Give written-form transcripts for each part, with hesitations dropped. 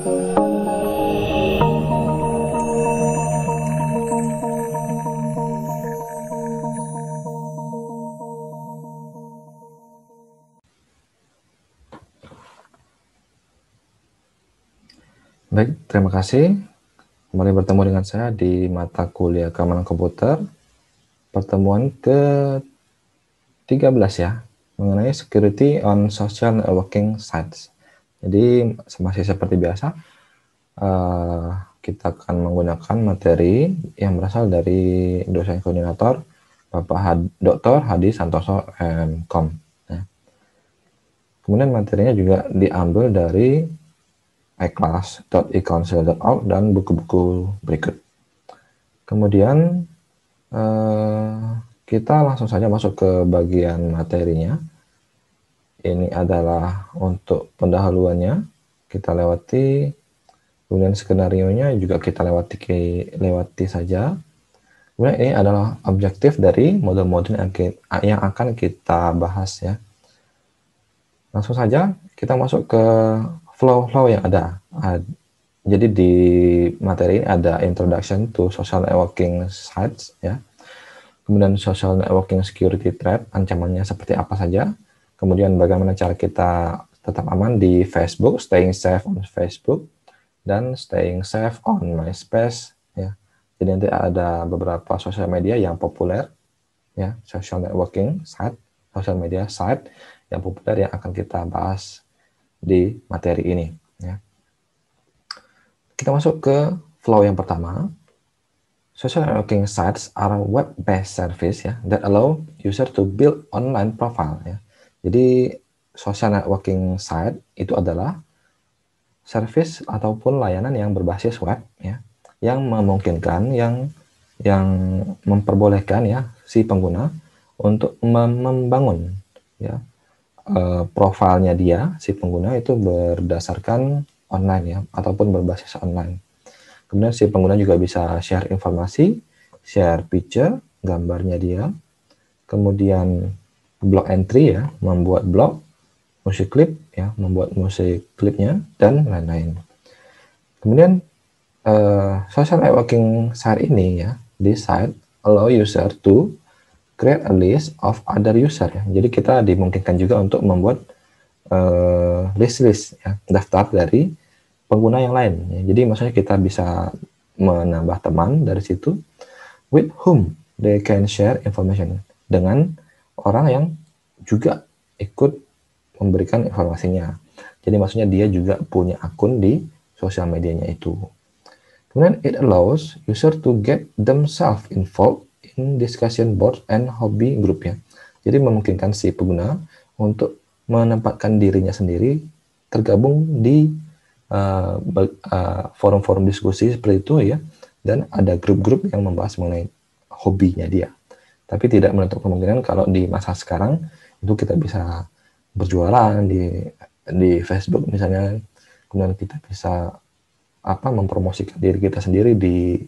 Baik, terima kasih. Kembali bertemu dengan saya di mata kuliah keamanan komputer, pertemuan ke-13 ya, mengenai Security on Social Networking Sites. Jadi, masih seperti biasa, kita akan menggunakan materi yang berasal dari dosen koordinator, Bapak Dr. Hadi Santoso M.Com. Ya. Kemudian materinya juga diambil dari iclass.ecouncil.org dan buku-buku berikut. Kemudian kita langsung saja masuk ke bagian materinya. Ini adalah untuk pendahuluannya, kita lewati, kemudian skenario-nya juga kita lewati saja. Kemudian ini adalah objektif dari modul-modul yang akan kita bahas ya. Langsung saja kita masuk ke flow-flow yang ada. Jadi di materi ini ada Introduction to Social Networking Sites ya. Kemudian Social Networking Security Threat, ancamannya seperti apa saja. Kemudian bagaimana cara kita tetap aman di Facebook, staying safe on Facebook, dan staying safe on MySpace ya. Jadi nanti ada beberapa sosial media yang populer ya, social networking site, social media site yang populer yang akan kita bahas di materi ini ya. Kita masuk ke flow yang pertama. Social networking sites are web-based service ya that allow user to build online profile ya. Jadi social networking site itu adalah service ataupun layanan yang berbasis web ya, yang memungkinkan yang memperbolehkan ya si pengguna untuk membangun ya profilnya dia si pengguna itu berdasarkan online ya ataupun berbasis online. Kemudian si pengguna juga bisa share informasi, share picture, gambarnya dia, kemudian blog entry ya, membuat blog, musik klip ya, membuat musik klipnya dan lain-lain. Kemudian social networking site ini ya, di site allow user to create a list of other user ya. Jadi kita dimungkinkan juga untuk membuat list ya, daftar dari pengguna yang lain ya. Jadi maksudnya kita bisa menambah teman dari situ with whom they can share information, dengan orang yang juga ikut memberikan informasinya. Jadi maksudnya dia juga punya akun di sosial medianya itu. Kemudian it allows user to get themselves involved in discussion board and hobby group ya. Jadi memungkinkan si pengguna untuk menempatkan dirinya sendiri tergabung di forum-forum diskusi seperti itu ya, dan ada grup-grup yang membahas mengenai hobinya dia. Tapi tidak menutup kemungkinan kalau di masa sekarang itu kita bisa berjualan di Facebook misalnya, kemudian kita bisa mempromosikan diri kita sendiri di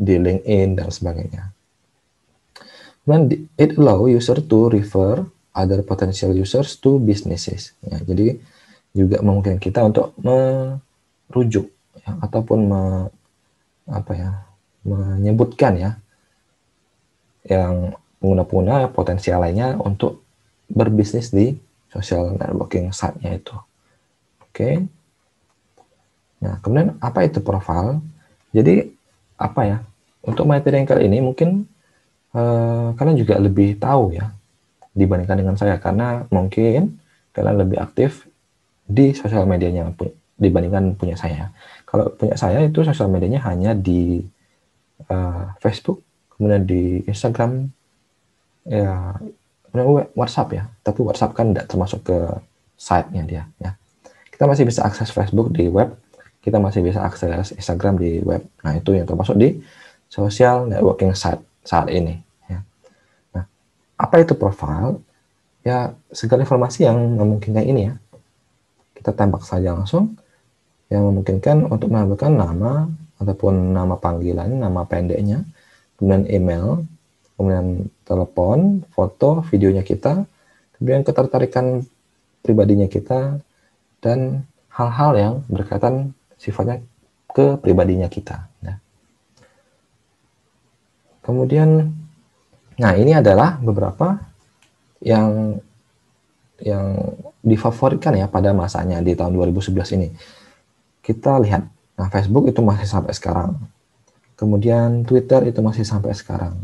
LinkedIn dan sebagainya. Kemudian it allow user to refer other potential users to businesses. Ya, jadi juga memungkinkan kita untuk merujuk ya, ataupun menyebutkan ya yang pengguna-pengguna potensial lainnya untuk berbisnis di social networking site-nya itu. Oke. Nah, kemudian apa itu profile? Jadi untuk materi yang kali ini mungkin kalian juga lebih tahu ya dibandingkan dengan saya, karena mungkin kalian lebih aktif di sosial medianya dibandingkan punya saya. Kalau punya saya itu sosial medianya hanya di Facebook, kemudian di Instagram, ya, WhatsApp ya. Tapi WhatsApp kan tidak termasuk ke site-nya dia. Ya. Kita masih bisa akses Facebook di web, kita masih bisa akses Instagram di web. Nah itu yang termasuk di social networking site saat ini. Ya. Nah, apa itu profile? Ya segala informasi yang memungkinkan ini ya. Kita tembak saja langsung yang memungkinkan untuk menambahkan nama ataupun nama panggilan, nama pendeknya, kemudian email, kemudian telepon, foto, videonya kita, kemudian ketertarikan pribadinya kita, dan hal-hal yang berkaitan sifatnya ke pribadinya kita. Nah, kemudian, nah ini adalah beberapa yang difavoritkan ya pada masanya di tahun 2011 ini. Kita lihat, nah Facebook itu masih sampai sekarang. Kemudian Twitter itu masih sampai sekarang.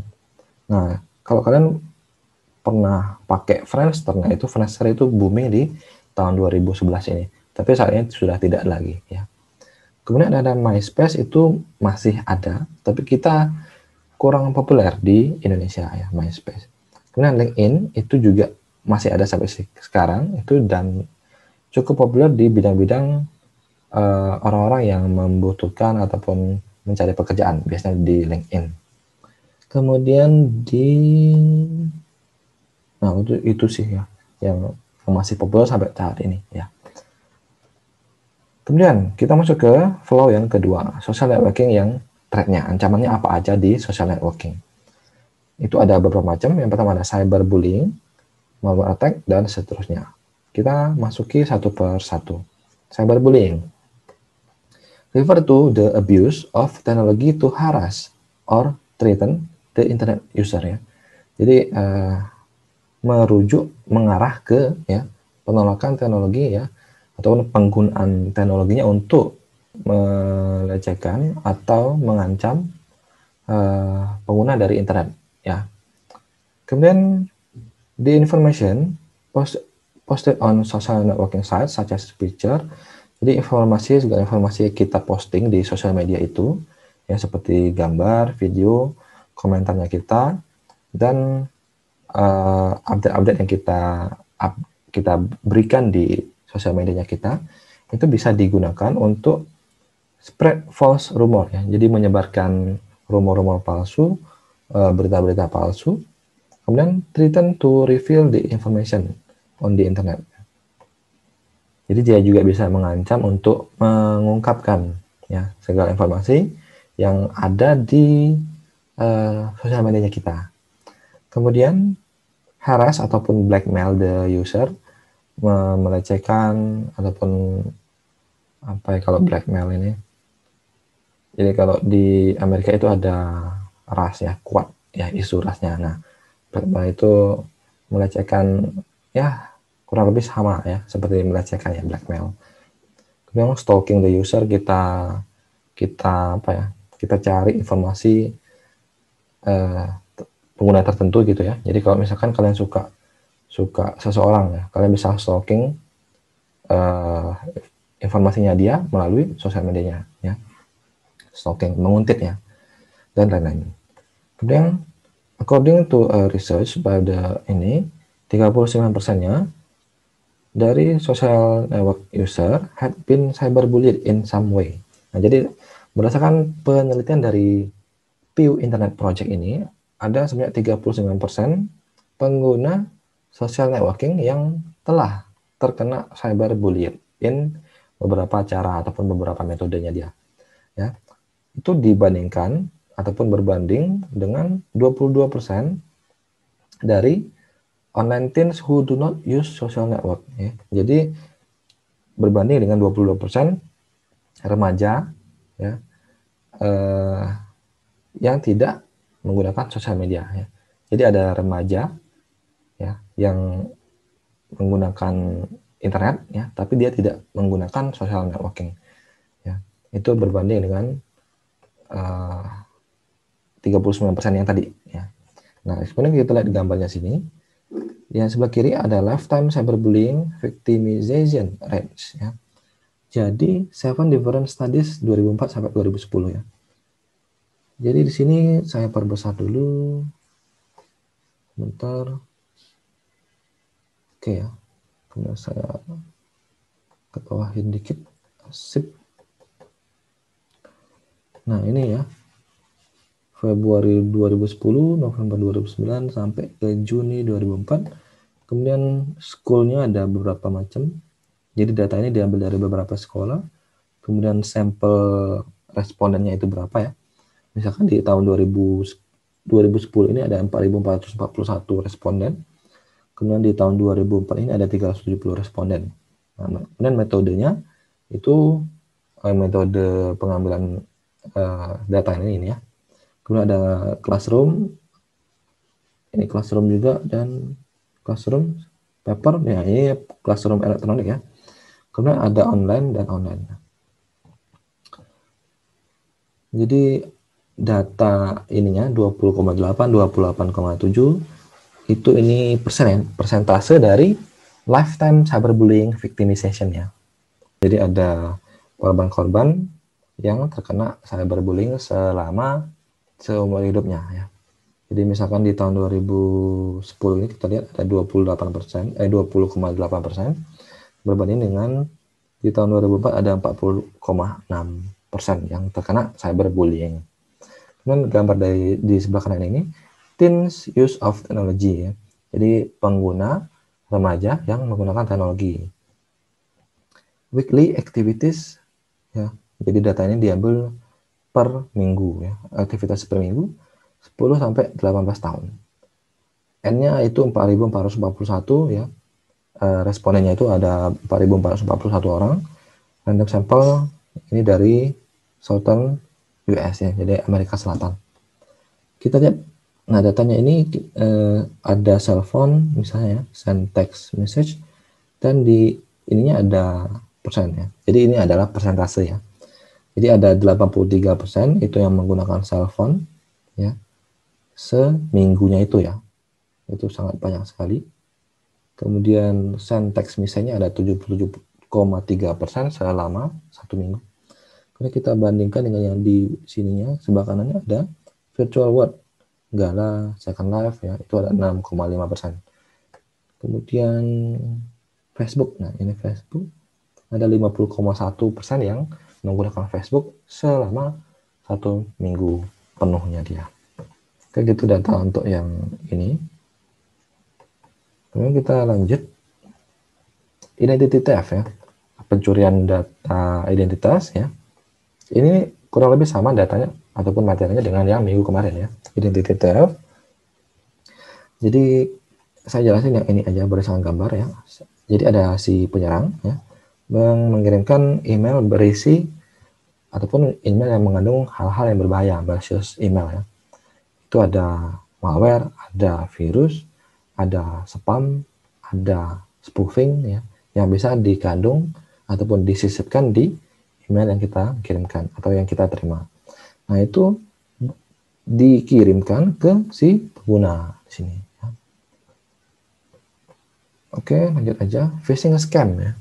Nah, kalau kalian pernah pakai Friendster, nah itu Friendster itu booming di tahun 2011 ini. Tapi saat ini sudah tidak lagi ya. Kemudian ada MySpace, itu masih ada, tapi kita kurang populer di Indonesia ya, MySpace. Kemudian LinkedIn itu juga masih ada sampai sekarang itu, dan cukup populer di bidang-bidang orang-orang yang membutuhkan ataupun mencari pekerjaan, biasanya di LinkedIn. Kemudian nah itu sih ya yang masih populer sampai saat ini ya. Kemudian kita masuk ke flow yang kedua, social networking yang threat-nya, ancamannya apa aja di social networking. Itu ada beberapa macam. Yang pertama ada cyberbullying, malware attack, dan seterusnya. Kita masuki satu per satu. Cyberbullying refer to the abuse of technology to harass or threaten the internet user ya. Jadi mengarah ke ya penolakan teknologi ya, ataupun penggunaan teknologinya untuk melecehkan atau mengancam pengguna dari internet ya. Kemudian the information posted on social networking sites such as picture. Jadi segala informasi kita posting di sosial media itu ya, seperti gambar, video, komentarnya kita, dan update-update yang kita berikan di sosial medianya kita, itu bisa digunakan untuk spread false rumor ya. Jadi menyebarkan rumor-rumor palsu, berita-berita palsu. Kemudian threaten to reveal the information on the internet. Jadi dia juga bisa mengancam untuk mengungkapkan ya segala informasi yang ada di sosial medianya kita. Kemudian harass ataupun blackmail the user, melecehkan ataupun apa ya kalau blackmail ini. Jadi kalau di Amerika itu ada ras ya, kuat ya isu rasnya. Nah, blackmail itu melecehkan ya kurang lebih sama ya seperti melecehkan ya blackmail. Kemudian stalking the user, kita apa ya? Kita cari informasi pengguna tertentu gitu ya. Jadi kalau misalkan kalian suka seseorang ya, kalian bisa stalking informasinya dia melalui sosial medianya ya. Stalking, menguntit ya, dan lain-lain. Kemudian according to research pada ini 39%-nya dari social network user had been cyberbullied in some way. Nah, jadi berdasarkan penelitian dari Pew Internet Project ini, ada sebanyak 39% pengguna social networking yang telah terkena cyberbullied in beberapa cara ataupun beberapa metodenya dia. Ya. Itu dibandingkan ataupun berbanding dengan 22% dari online teens who do not use social network ya. Jadi berbanding dengan 22% remaja ya yang tidak menggunakan sosial media ya. Jadi ada remaja ya yang menggunakan internet ya, tapi dia tidak menggunakan social networking ya. Itu berbanding dengan 39% yang tadi ya. Nah, kemudian kita lihat gambarnya sini. Yang sebelah kiri ada lifetime cyberbullying victimization rates ya. Jadi 7 different studies 2004 sampai 2010 ya. Jadi di sini saya perbesar dulu. Bentar. Oke ya. Kemudian saya ke bawahin dikit. Sip. Nah, ini ya. Februari 2010, November 2009 sampai ke Juni 2004. Kemudian schoolnya ada beberapa macam. Jadi data ini diambil dari beberapa sekolah. Kemudian sampel respondennya itu berapa ya. Misalkan di tahun 2010 ini ada 4.441 responden. Kemudian di tahun 2004 ini ada 370 responden. Nah, kemudian metodenya itu metode pengambilan data ini ya. Kemudian ada classroom, ini classroom juga, dan classroom paper, ya ini classroom elektronik ya. Kemudian ada online dan online. Jadi data ininya 20,8, 28,7 itu ini persentase dari lifetime cyberbullying victimization ya. Jadi ada korban-korban yang terkena cyberbullying selama seumur hidupnya ya. Jadi misalkan di tahun 2010 ini kita lihat ada 20,8% berbanding dengan di tahun 2004 ada 40,6% yang terkena cyberbullying. Kemudian gambar di sebelah kanan ini teens use of technology ya. Jadi pengguna remaja yang menggunakan teknologi. Weekly activities ya. Jadi data ini diambil per minggu ya. Aktivitas per minggu 10 sampai 18 tahun. N-nya itu 4.441 ya. Respondennya itu ada 4.441 orang. Random sampel ini dari Southern US ya, jadi Amerika Selatan. Kita lihat, nah datanya ini ada cell phone misalnya ya, send text message, dan di ininya ada persen ya. Jadi ini adalah persentase ya. Jadi ada 83% itu yang menggunakan cell phone ya seminggunya itu ya. Itu sangat banyak sekali. Kemudian send text message-nya ada 77,3% selama 1 minggu. Kemudian kita bandingkan dengan yang di sininya, sebelah kanannya ada virtual world, Gala, Second Life ya, itu ada 6,5%. Kemudian Facebook, nah ini Facebook ada 50,1% yang menggunakan Facebook selama 1 minggu penuhnya dia. Oke, gitu data untuk yang ini. Kemudian kita lanjut identity theft ya, pencurian data identitas ya. Ini kurang lebih sama datanya ataupun materinya dengan yang minggu kemarin ya, identity theft. Jadi saya jelasin yang ini aja berdasarkan gambar ya. Jadi ada si penyerang ya yang mengirimkan email berisi ataupun email yang mengandung hal-hal yang berbahaya, malicious email ya. Itu ada malware, ada virus, ada spam, ada spoofing ya, yang bisa dikandung ataupun disisipkan di email yang kita kirimkan atau yang kita terima. Nah, itu dikirimkan ke si pengguna di sini. Oke, lanjut aja. Phishing scam ya.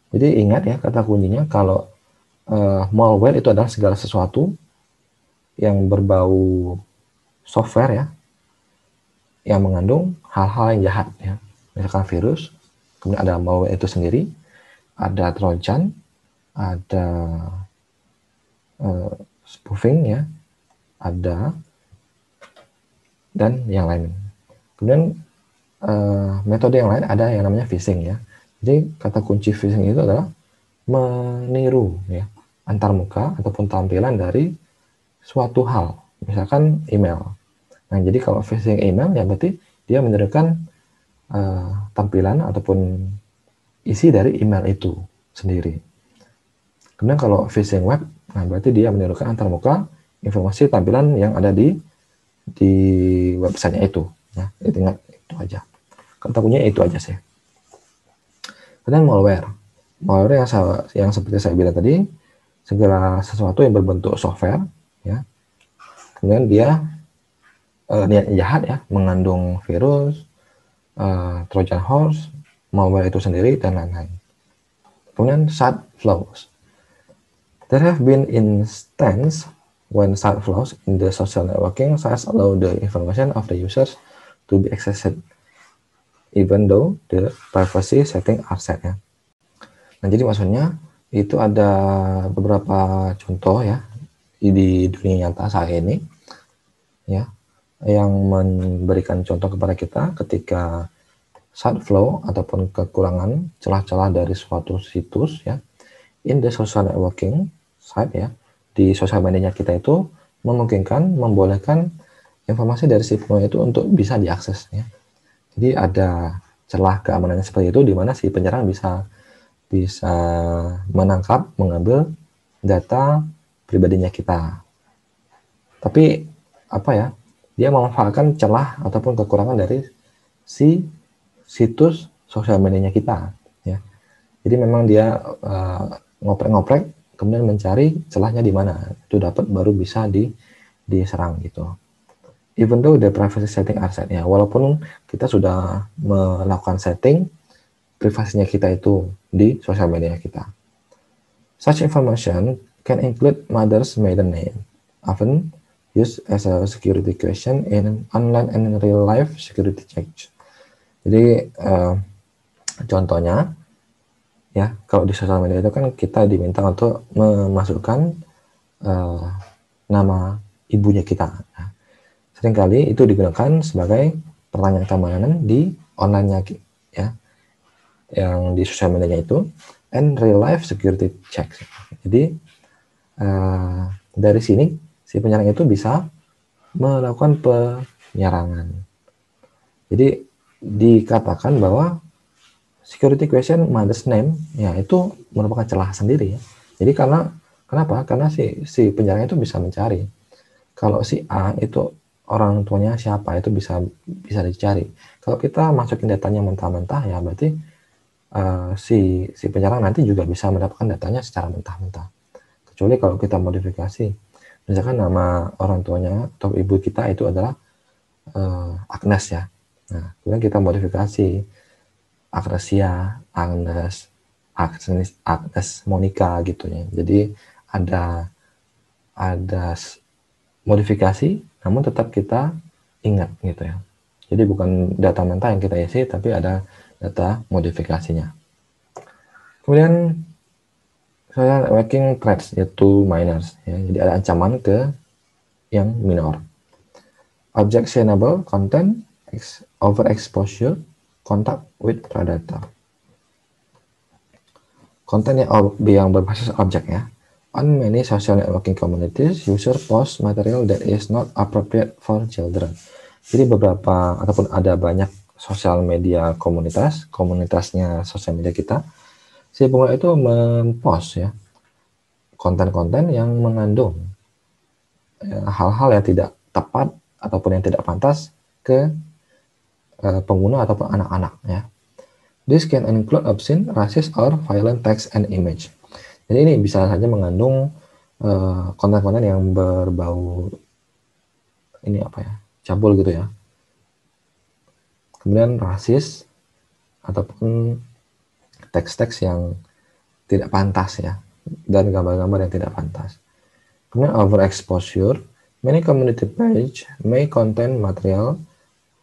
Jadi ingat ya kata kuncinya kalau malware itu adalah segala sesuatu yang berbau software ya, yang mengandung hal-hal yang jahat ya. Misalkan virus, kemudian ada malware itu sendiri, ada trojan, ada spoofing ya, ada dan yang lain. Kemudian metode yang lain ada yang namanya phishing ya. Jadi kata kunci phishing itu adalah meniru ya antarmuka ataupun tampilan dari suatu hal, misalkan email. Nah, jadi kalau phishing email ya berarti dia menirukan tampilan ataupun isi dari email itu sendiri. Kemudian kalau phishing web, nah berarti dia menirukan antarmuka informasi tampilan yang ada di websitenya itu. Ya, ingat itu aja. Kata kuncinya itu aja sih. Kemudian malware. Malware yang seperti saya bilang tadi, segala sesuatu yang berbentuk software, ya. Kemudian dia niatnya jahat ya, mengandung virus, Trojan horse, malware itu sendiri, dan lain-lain. Kemudian side flows. There have been instances when side flows in the social networking sites allow the information of the users to be accessed even though the privacy setting are set ya. Nah, jadi maksudnya itu ada beberapa contoh ya di dunia nyata saat ini ya yang memberikan contoh kepada kita ketika side flow ataupun kekurangan celah-celah dari suatu situs ya in the social networking site ya di sosial medianya kita itu membolehkan informasi dari si pengguna itu untuk bisa diakses ya. Jadi ada celah keamanannya seperti itu di mana si penyerang bisa menangkap, mengambil data pribadinya kita. Tapi apa ya? Dia memanfaatkan celah ataupun kekurangan dari si situs sosial medianya kita, ya. Jadi memang dia ngoprek-ngoprek, kemudian mencari celahnya di mana, itu dapat baru bisa diserang gitu. Even though the privacy setting are set, ya, walaupun kita sudah melakukan setting privasinya kita itu di sosial media kita. Such information can include mother's maiden name, often used as a security question in online and real life security checks. Jadi contohnya, ya, kalau di sosial media itu kan kita diminta untuk memasukkan nama ibunya kita. Nah, seringkali itu digunakan sebagai pertanyaan keamanan di online-nya, ya, yang di sosial medianya itu, and real life security checks. Jadi dari sini si penyerang itu bisa melakukan penyerangan. Jadi dikatakan bahwa security question mother's name, ya, itu merupakan celah sendiri, ya. Jadi kenapa? Karena si penyerang itu bisa mencari. Kalau si A itu orang tuanya siapa, itu bisa dicari. Kalau kita masukin datanya mentah-mentah, ya berarti si penyerang nanti juga bisa mendapatkan datanya secara mentah-mentah. Kecuali kalau kita modifikasi, misalkan nama orang tuanya atau ibu kita itu adalah Agnes, ya. Nah, kemudian kita modifikasi Agnesia, Agnes Monica gitu, ya. Jadi ada modifikasi, namun tetap kita ingat gitu, ya. Jadi bukan data mentah yang kita isi, tapi ada data modifikasinya. Kemudian social networking threats, yaitu minors, ya. Jadi ada ancaman ke yang minor. Objectionable content, overexposure, contact with predator. Konten yang berbasis objek, ya. On many social networking communities, user post material that is not appropriate for children. Jadi beberapa ataupun ada banyak sosial media komunitasnya sosial media kita, si pengguna itu mempost, ya, konten-konten yang mengandung hal-hal yang tidak tepat ataupun yang tidak pantas ke pengguna ataupun anak-anak, ya. This can include obscene, racist, or violent text and image. Jadi ini bisa saja mengandung konten-konten yang berbau cabul gitu, ya. Kemudian rasis ataupun teks-teks yang tidak pantas, ya, dan gambar-gambar yang tidak pantas. Kemudian overexposure, many community page may contain material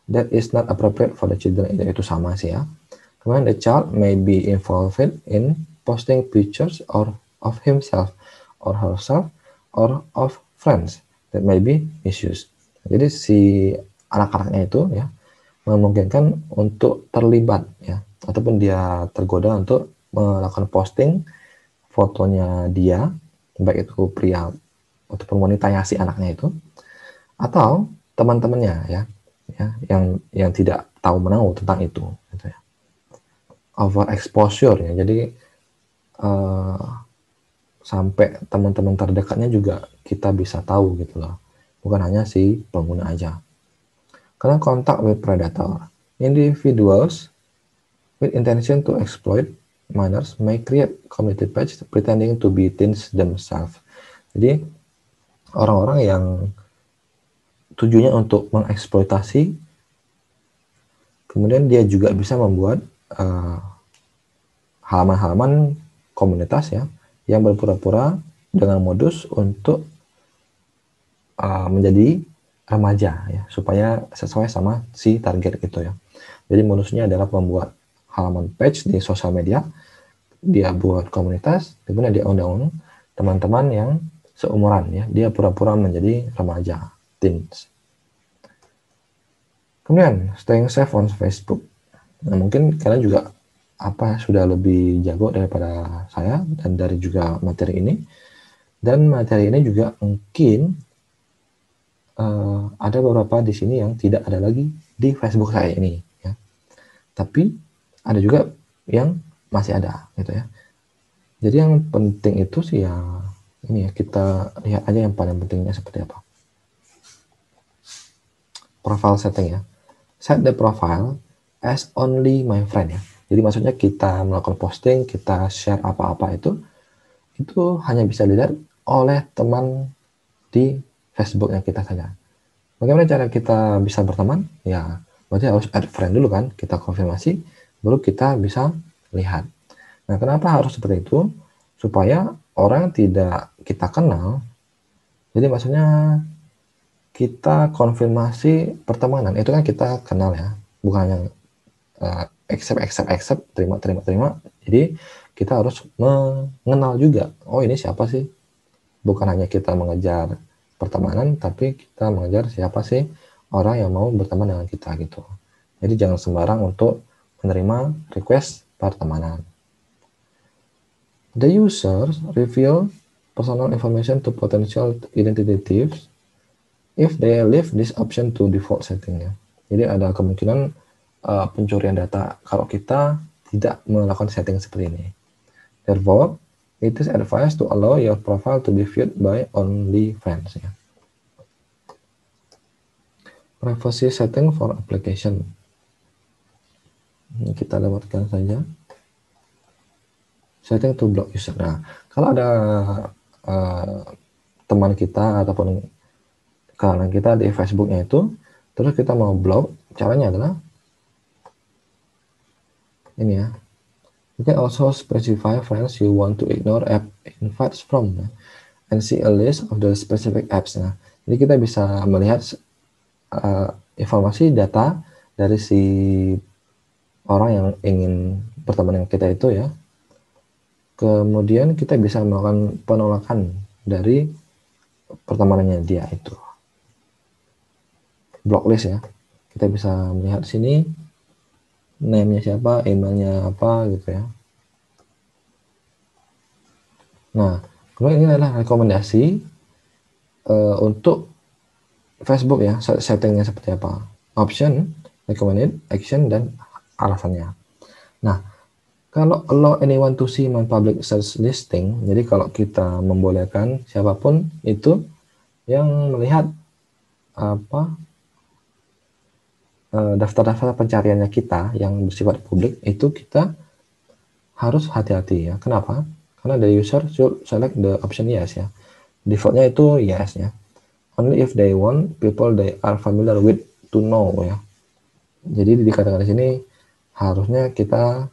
that is not appropriate for the children. Itu sama sih, ya. Kemudian the child may be involved in posting pictures of himself or herself or of friends that may be misused. Jadi si anak-anaknya itu, ya, memungkinkan untuk terlibat, ya, ataupun dia tergoda untuk melakukan posting fotonya dia, baik itu pria ataupun wanita yang si anaknya itu, atau teman-temannya, ya, yang tidak tahu menahu tentang itu, gitu, ya. Overexposure, ya, jadi sampai teman-teman terdekatnya juga kita bisa tahu gitu loh, bukan hanya si pengguna aja. Karena contact with predator, individuals with intention to exploit minors may create community page pretending to be teens themselves. Jadi orang-orang yang tujuannya untuk mengeksploitasi, kemudian dia juga bisa membuat halaman-halaman komunitas, ya, yang berpura-pura dengan modus untuk menjadi remaja, ya, supaya sesuai sama si target itu, ya. Jadi modusnya adalah membuat halaman page di sosial media, dia buat komunitas, kemudian dia undang teman-teman yang seumuran, ya, dia pura-pura menjadi remaja, teens. Kemudian staying safe on Facebook. Nah, mungkin kalian juga sudah lebih jago daripada saya dan dari juga materi ini. Dan materi ini juga mungkin ada beberapa di sini yang tidak ada lagi di Facebook saya ini, ya. Tapi ada juga yang masih ada, gitu, ya. Jadi yang penting itu sih, ya, Ini ya, kita lihat aja yang paling pentingnya seperti apa. Profile setting ya. Set the profile as only my friend ya. Jadi maksudnya kita melakukan posting, kita share apa-apa itu hanya bisa dilihat oleh teman di Facebooknya kita saja. Bagaimana cara kita bisa berteman? Ya, berarti harus add friend dulu kan, kita konfirmasi, baru kita bisa lihat. Nah, kenapa harus seperti itu? Supaya orang tidak kita kenal, jadi maksudnya kita konfirmasi pertemanan, itu kan kita kenal ya, bukan yang accept, terima. Jadi kita harus mengenal juga, oh ini siapa sih? Bukan hanya kita mengejar pertemanan, tapi kita mengejar siapa sih orang yang mau berteman dengan kita gitu. Jadi jangan sembarang untuk menerima request pertemanan. The users reveal personal information to potential identity thieves if they leave this option to default setting ya. Jadi ada kemungkinan pencurian data kalau kita tidak melakukan setting seperti ini. Therefore, it is advised to allow your profile to be viewed by only friends ya. Privacy setting for application. Ini kita lewatkan saja. Setting to block user. Nah, kalau ada teman kita ataupun kawan kita di Facebooknya itu, terus kita mau block, caranya adalah ini ya. You can also specify friends you want to ignore app invites from and see a list of the specific apps. Nah, jadi kita bisa melihat informasi data dari si orang yang ingin berteman dengan kita itu ya. Kemudian kita bisa melakukan penolakan dari pertemanannya dia itu. Blocklist ya. Kita bisa melihat sini name-nya siapa, emailnya apa gitu ya. Nah, kemudian ini adalah rekomendasi untuk Facebook ya, settingnya seperti apa. Option, recommended, action, dan alasannya. Nah, kalau allow anyone to see my public search listing, jadi kalau kita membolehkan siapapun itu yang melihat apa daftar-daftar pencariannya kita yang bersifat publik, itu kita harus hati-hati ya. Kenapa? Karena the user should select the option yes ya. Defaultnya itu yes ya. Only if they want people they are familiar with to know ya. Jadi dikatakan di sini harusnya kita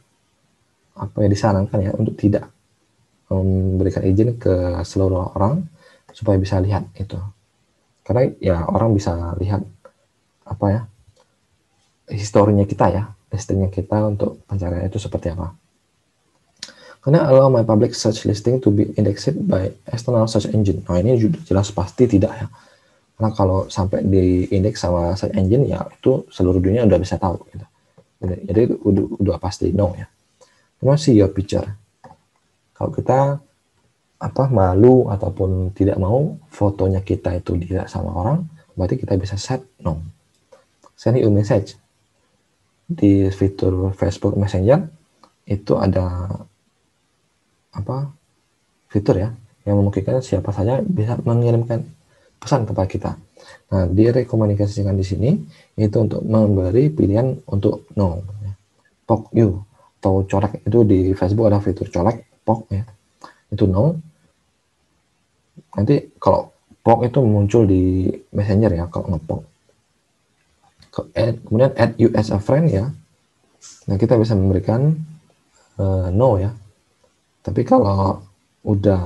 disarankan ya untuk tidak memberikan izin ke seluruh orang supaya bisa lihat itu. Karena ya orang bisa lihat historinya kita ya, listingnya kita untuk pencarian itu seperti apa. Karena allow my public search listing to be indexed by external search engine. Nah ini jelas pasti tidak ya. Karena kalau sampai di indeks sama search engine ya itu seluruh dunia udah bisa tahu gitu. Jadi udah pasti no ya. Kemudian see your picture. Kalau kita malu ataupun tidak mau fotonya kita itu dilihat sama orang, berarti kita bisa set no. Send you message. Di fitur Facebook Messenger itu ada fitur ya yang memungkinkan siapa saja bisa mengirimkan pesan kepada kita. Nah, direkomendasikan di sini itu untuk memberi pilihan untuk no, poke you atau colek. Itu di Facebook ada fitur colek, poke ya, itu no. Nanti kalau poke itu muncul di Messenger ya kalau ngepoke. Kemudian add you as a friend ya. Nah, kita bisa memberikan no ya. Tapi kalau udah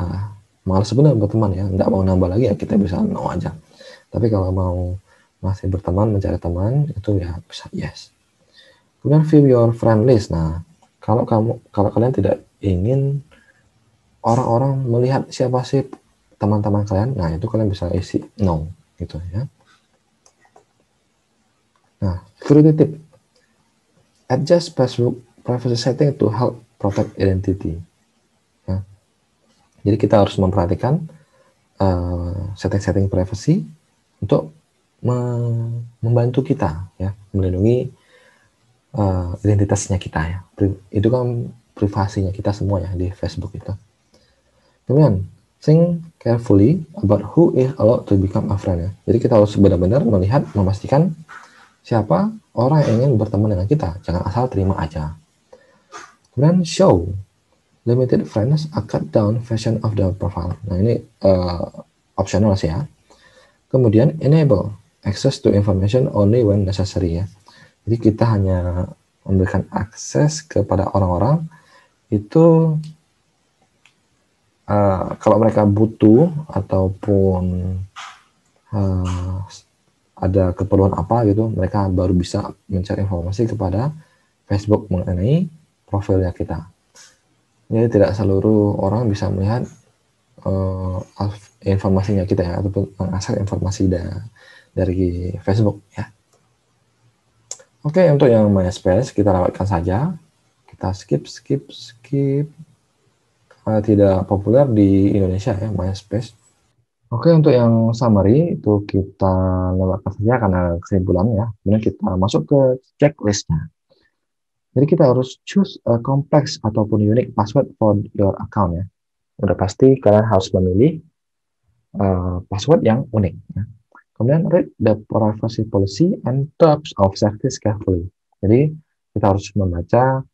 malas sebenarnya berteman ya, nggak mau nambah lagi ya kita bisa no aja. Tapi kalau mau masih berteman, mencari teman, itu ya bisa yes. Kemudian view your friend list. Nah, kalau kalian tidak ingin orang-orang melihat siapa sih teman-teman kalian, nah itu kalian bisa isi no gitu ya. Nah, security tip. Adjust Facebook privacy setting to help protect identity. Ya. Jadi kita harus memperhatikan setting-setting privacy untuk membantu kita ya melindungi identitasnya kita ya. Itu kan privasinya kita semua ya di Facebook itu. Kemudian sync carefully about who is allowed to become a friend ya. Jadi kita harus benar-benar melihat, memastikan siapa orang yang ingin berteman dengan kita. Jangan asal terima aja. Kemudian show limited friends a cut down version of the profile. Nah ini optional sih ya. Kemudian enable access to information only when necessary ya. Jadi kita hanya memberikan akses kepada orang-orang itu kalau mereka butuh ataupun ada keperluan apa gitu, mereka baru bisa mencari informasi kepada Facebook mengenai profilnya kita. Jadi tidak seluruh orang bisa melihat informasinya kita ya, ataupun mengakses informasi dari Facebook ya. Oke, untuk yang MySpace kita lewatkan saja. Kita skip. Tidak populer di Indonesia ya MySpace. Oke, untuk yang summary itu kita lewatkan saja karena kesimpulannya. Kemudian kita masuk ke checklistnya. Jadi kita harus choose a complex ataupun unique password for your account ya. Udah pasti kalian harus memilih password yang unik ya. Kemudian read the privacy policy and terms of service carefully. Jadi kita harus membaca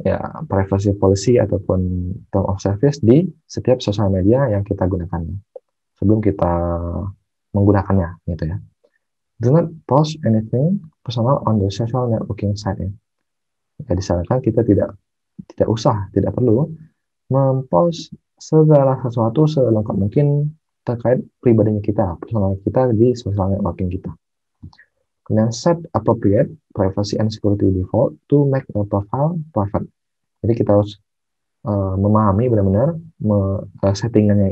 ya privacy policy ataupun term of service di setiap sosial media yang kita gunakan sebelum kita menggunakannya gitu ya. Do not post anything personal on the social networking site ya. Ya disarankan kita tidak perlu mempost segala sesuatu selengkap mungkin terkait pribadinya kita, personal kita di social networking kita. Kemudian set appropriate privacy and security default to make your profile private. Jadi kita harus memahami benar-benar settingan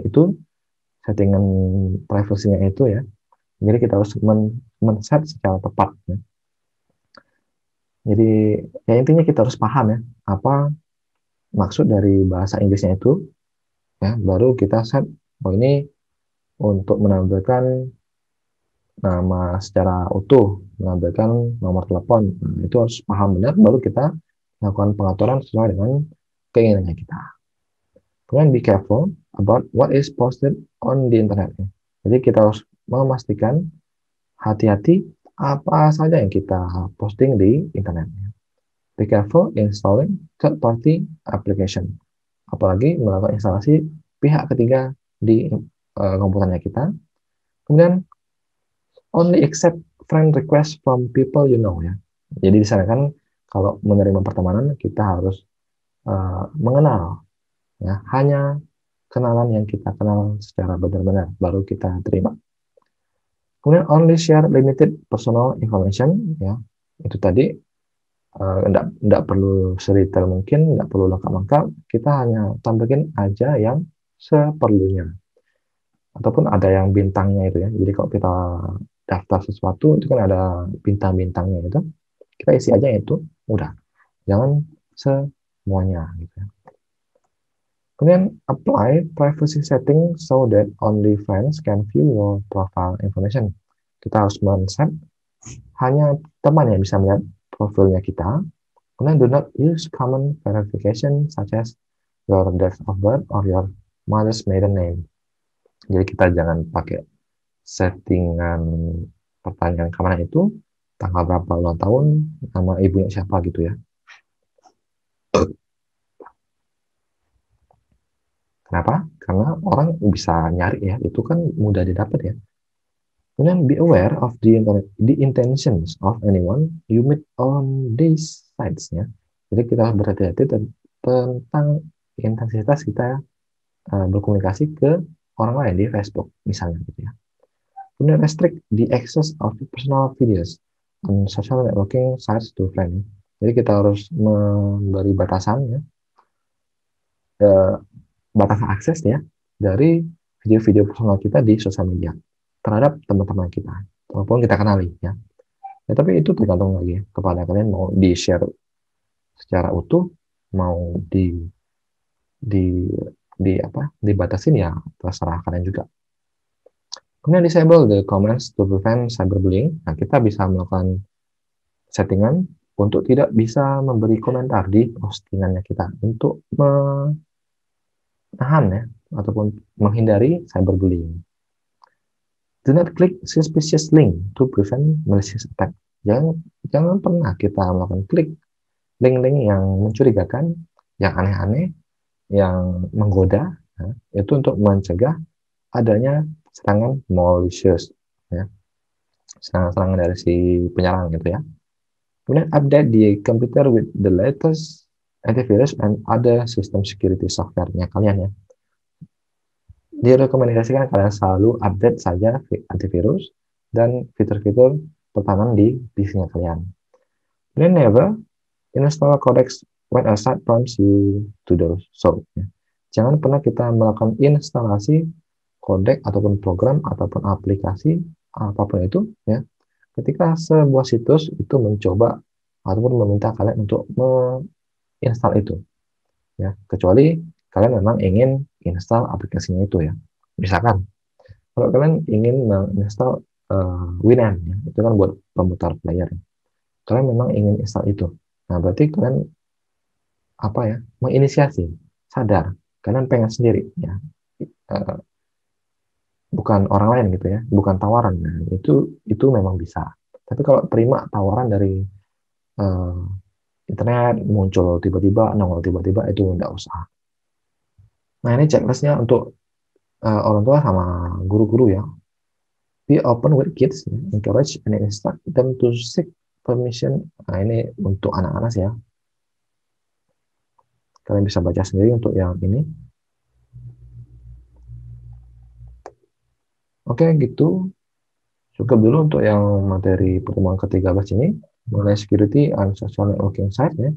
privasinya itu ya. Jadi kita harus men-set secara tepat ya. Jadi ya intinya kita harus paham ya apa maksud dari bahasa Inggrisnya itu ya, baru kita set ini untuk menampilkan nama secara utuh, menampilkan nomor telepon. Nah, itu harus paham benar baru kita lakukan pengaturan sesuai dengan keinginannya kita. Kemudian be careful about what is posted on the internet. Jadi kita harus memastikan hati-hati apa saja yang kita posting di internet. Be careful installing third-party application. Apalagi melakukan instalasi pihak ketiga di komputernya kita. Kemudian only accept friend request from people you know ya. Jadi disarankan kalau menerima pertemanan kita harus mengenal ya, hanya kenalan yang kita kenal secara benar-benar baru kita terima. Kemudian only share limited personal information ya. Itu tadi enggak perlu sedetail mungkin, enggak perlu lengkap-lengkap, kita hanya tampilkan aja yang seperlunya. Ataupun ada yang bintangnya itu ya. Jadi kalau kita daftar sesuatu itu kan ada bintang-bintangnya itu, kita isi aja itu, udah. Jangan semuanya gitu ya. Kemudian apply privacy setting so that only friends can view your profile information. Kita harus men-set hanya teman yang bisa melihat profilnya kita. Kemudian do not use common verification such as your date of birth or your mother's maiden name. Jadi kita jangan pakai settingan pertanyaan keamanan itu, tanggal berapa ulang tahun, nama ibunya siapa gitu ya. Kenapa? Karena orang bisa nyari ya, itu kan mudah didapat ya. Kemudian be aware of the intentions of anyone you meet on these sites ya. Jadi kita harus berhati-hati tentang intensitas kita berkomunikasi ke orang lain di Facebook misalnya gitu ya. Kemudian restrict the access of personal videos on social networking sites to friends. Jadi kita harus memberi batasan ya, batasan akses ya dari video-video personal kita di sosial media terhadap teman-teman kita walaupun kita kenali ya. Ya tapi itu tergantung lagi kepada kalian mau di-share secara utuh, mau dibatasin ya terserah kalian juga. Kemudian disable the comments to prevent cyberbullying. Nah, kita bisa melakukan settingan untuk tidak bisa memberi komentar di postingannya kita untuk menahan ya ataupun menghindari cyberbullying. Do not click suspicious link to prevent malicious attack. Jangan pernah kita melakukan klik link-link yang mencurigakan, yang aneh-aneh, yang menggoda, ya, itu untuk mencegah adanya serangan malicious, ya, serangan-serangan dari si penyerang gitu ya. Kemudian update di komputer with the latest antivirus and other system security software-nya kalian ya. Direkomendasikan kalian selalu update saja antivirus dan fitur-fitur pertahanan di PC-nya kalian. Kemudian never install codecs when a site prompts you to do so. Ya. Jangan pernah kita melakukan instalasi kodek ataupun program ataupun aplikasi apapun itu ya ketika sebuah situs itu mencoba ataupun meminta kalian untuk menginstal itu ya, kecuali kalian memang ingin install aplikasinya itu ya. Misalkan kalau kalian ingin menginstal Winamp ya, itu kan buat pemutar player ya. Kalian memang ingin install itu, nah berarti kalian apa ya, menginisiasi, sadar kalian pengen sendiri ya, bukan orang lain gitu ya, bukan tawaran. Nah, itu memang bisa. Tapi kalau terima tawaran dari uh, internet muncul tiba-tiba, nongol tiba-tiba, itu enggak usah. Nah, ini checklistnya untuk orang tua sama guru-guru ya. Be open with kids, ya. Encourage and instruct them to seek permission. Nah, ini untuk anak-anak ya. Kalian bisa baca sendiri untuk yang ini. Oke, gitu. Cukup dulu untuk yang materi pertemuan ke-13 ini mengenai security and social networking site ya.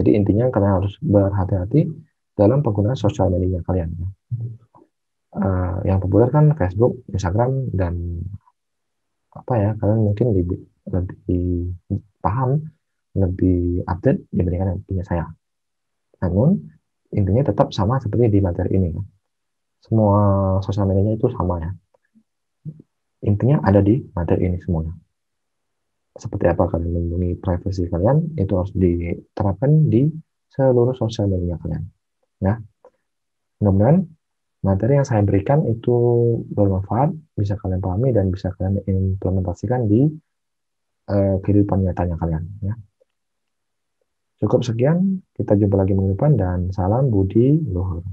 Jadi intinya kalian harus berhati-hati dalam penggunaan sosial media kalian. Yang populer kan Facebook, Instagram, dan apa ya, kalian mungkin lebih paham, lebih update dibandingkan yang punya saya. Namun intinya tetap sama seperti di materi ini. Semua sosial medianya itu sama ya. Intinya ada di materi ini semuanya. Seperti apa kalian melindungi privasi kalian, itu harus diterapkan di seluruh sosial media kalian. Ya, mudah-mudahan materi yang saya berikan itu bermanfaat, bisa kalian pahami dan bisa kalian implementasikan di kehidupan nyatanya kalian. Ya. Cukup sekian, kita jumpa lagi minggu depan dan salam Budi Luhur.